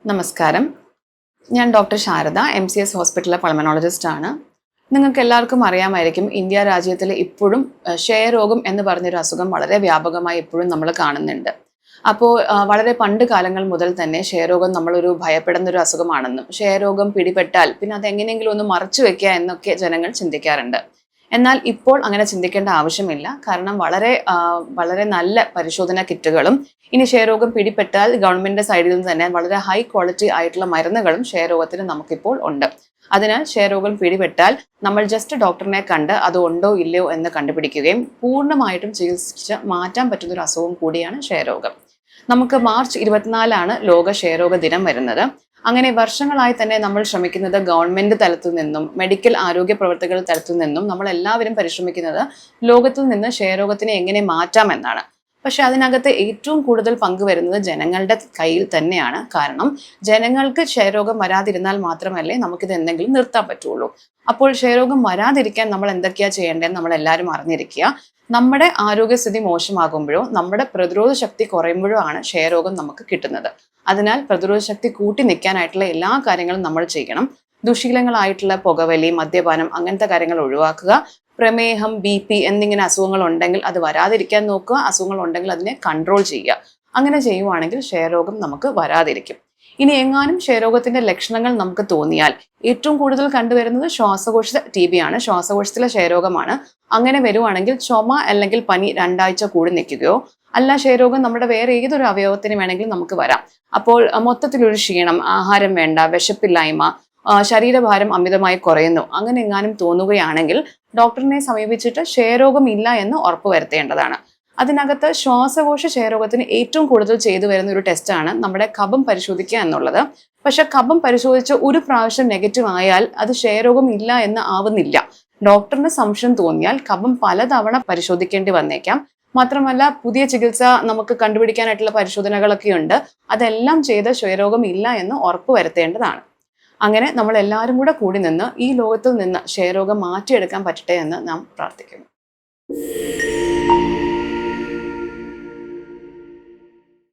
നമസ്കാരം. ഞാൻ doctor Sharada, MCS ഹോസ്പിറ്റലിലെ പൾമനോളജിസ്റ്റ് ആണ്. നിങ്ങൾക്ക് എല്ലാവർക്കും അറിയാമായിരിക്കും, ഇന്ത്യ രാജ്യത്തിൽ ഇപ്പോഴും ക്ഷയരോഗം എന്ന് പറഞ്ഞൊരു അസുഖം വളരെ വ്യാപകമായി ഇപ്പോഴും നമ്മൾ കാണുന്നുണ്ട്. അപ്പോൾ വളരെ പണ്ട് കാലങ്ങൾ മുതൽ തന്നെ ക്ഷയരോഗം നമ്മളൊരു ഭയപ്പെടുന്നൊരു അസുഖമാണെന്നും ക്ഷയരോഗം പിടിപെട്ടാൽ പിന്നെ അത് എങ്ങനെയെങ്കിലും ഒന്ന് മറച്ചു വെക്കുക എന്നൊക്കെ ജനങ്ങൾ ചിന്തിക്കാറുണ്ട്. എന്നാൽ ഇപ്പോൾ അങ്ങനെ ചിന്തിക്കേണ്ട ആവശ്യമില്ല. കാരണം വളരെ നല്ല പരിശോധനാ കിറ്റുകളും ഇനി ക്ഷയരോഗം പിടിപെട്ടാൽ ഗവൺമെന്റിന്റെ സൈഡിൽ നിന്ന് തന്നെ വളരെ ഹൈ ക്വാളിറ്റി ആയിട്ടുള്ള മരുന്നുകളും ക്ഷയരോഗത്തിന് നമുക്കിപ്പോൾ ഉണ്ട്. അതിനാൽ ക്ഷയരോഗം പിടിപെട്ടാൽ നമ്മൾ ജസ്റ്റ് ഡോക്ടറിനെ കണ്ട് അത് ഉണ്ടോ ഇല്ലയോ എന്ന് കണ്ടുപിടിക്കുകയും പൂർണ്ണമായിട്ടും ചികിത്സിച്ച് മാറ്റാൻ പറ്റുന്ന ഒരു അസുഖം കൂടിയാണ് ക്ഷയരോഗം. നമുക്ക് മാർച്ച് 24 ലോക ക്ഷയരോഗ ദിനം വരുന്നത്. അങ്ങനെ വർഷങ്ങളായി തന്നെ നമ്മൾ ശ്രമിക്കുന്നത് ഗവൺമെന്റ് തലത്തിൽ നിന്നും മെഡിക്കൽ ആരോഗ്യ പ്രവർത്തകരുടെ തലത്തിൽ നിന്നും നമ്മൾ എല്ലാവരും പരിശ്രമിക്കുന്നത് ലോകത്തിൽ നിന്ന് ക്ഷയരോഗത്തിനെ എങ്ങനെ മാറ്റാം എന്നാണ്. പക്ഷെ അതിനകത്ത് ഏറ്റവും കൂടുതൽ പങ്കുവരുന്നത് ജനങ്ങളുടെ കയ്യിൽ തന്നെയാണ്. കാരണം ജനങ്ങൾക്ക് ക്ഷയരോഗം വരാതിരുന്നാൽ മാത്രമല്ലേ നമുക്കിത് എന്തെങ്കിലും നിർത്താൻ പറ്റുള്ളൂ. അപ്പോൾ ക്ഷയരോഗം വരാതിരിക്കാൻ നമ്മൾ എന്തൊക്കെയാ ചെയ്യേണ്ടതെന്ന് നമ്മൾ എല്ലാവരും അറിഞ്ഞിരിക്കുക. നമ്മുടെ ആരോഗ്യസ്ഥിതി മോശമാകുമ്പോഴോ നമ്മുടെ പ്രതിരോധ ശക്തി കുറയുമ്പോഴോ ആണ് ക്ഷയരോഗം നമുക്ക് കിട്ടുന്നത്. അതിനാൽ പ്രതിരോധ ശക്തി കൂട്ടി നിൽക്കാനായിട്ടുള്ള എല്ലാ കാര്യങ്ങളും നമ്മൾ ചെയ്യണം. ദുശീലങ്ങളായിട്ടുള്ള പുകവലി, മദ്യപാനം അങ്ങനത്തെ കാര്യങ്ങൾ ഒഴിവാക്കുക. പ്രമേഹം, BP എന്നിങ്ങനെ അസുഖങ്ങൾ ഉണ്ടെങ്കിൽ അത് വരാതിരിക്കാൻ നോക്കുക. അസുഖങ്ങൾ ഉണ്ടെങ്കിൽ അതിനെ കൺട്രോൾ ചെയ്യുക. അങ്ങനെ ചെയ്യുവാണെങ്കിൽ ക്ഷയരോഗം നമുക്ക് വരാതിരിക്കും. ഇനി എങ്ങാനും ക്ഷയരോഗത്തിന്റെ ലക്ഷണങ്ങൾ നമുക്ക് തോന്നിയാൽ ഏറ്റവും കൂടുതൽ കണ്ടുവരുന്നത് ശ്വാസകോശ TB ആണ്, ശ്വാസകോശത്തിലെ ക്ഷയരോഗമാണ്. അങ്ങനെ വരുവാണെങ്കിൽ ചുമ അല്ലെങ്കിൽ പനി 2 ആഴ്ച കൂടി നിൽക്കുകയോ അല്ല ക്ഷയരോഗം നമ്മുടെ വേറെ ഏതൊരു അവയവത്തിന് വേണമെങ്കിലും നമുക്ക് വരാം. അപ്പോൾ മൊത്തത്തിലൊരു ക്ഷീണം, ആഹാരം വേണ്ട, വിശപ്പില്ലായ്മ, ശരീരഭാരം അമിതമായി കുറയുന്നു, അങ്ങനെ എങ്ങാനും തോന്നുകയാണെങ്കിൽ ഡോക്ടറിനെ സമീപിച്ചിട്ട് ക്ഷയരോഗം ഇല്ല എന്ന് ഉറപ്പുവരുത്തേണ്ടതാണ്. അതിനകത്ത് ശ്വാസകോശ ക്ഷയരോഗത്തിന് ഏറ്റവും കൂടുതൽ ചെയ്തു വരുന്ന ഒരു ടെസ്റ്റാണ് നമ്മുടെ കഫം പരിശോധിക്കുക എന്നുള്ളത്. പക്ഷെ കഫം പരിശോധിച്ച് ഒരു പ്രാവശ്യം നെഗറ്റീവ് ആയാൽ അത് ക്ഷയരോഗം ഇല്ല എന്ന് ആവുന്നില്ല. ഡോക്ടറിന് സംശയം തോന്നിയാൽ കഫം പലതവണ പരിശോധിക്കേണ്ടി വന്നേക്കാം. മാത്രമല്ല പുതിയ ചികിത്സ നമുക്ക് കണ്ടുപിടിക്കാനായിട്ടുള്ള പരിശോധനകളൊക്കെ ഉണ്ട്. അതെല്ലാം ചെയ്ത് ക്ഷയരോഗം ഇല്ല എന്ന് ഉറപ്പുവരുത്തേണ്ടതാണ്. അങ്ങനെ നമ്മൾ എല്ലാവരും കൂടി നിന്ന് ഈ ലോകത്തിൽ നിന്ന് ക്ഷയരോഗം മാറ്റിയെടുക്കാൻ പറ്റട്ടെ എന്ന് നാം പ്രാർത്ഥിക്കുന്നു.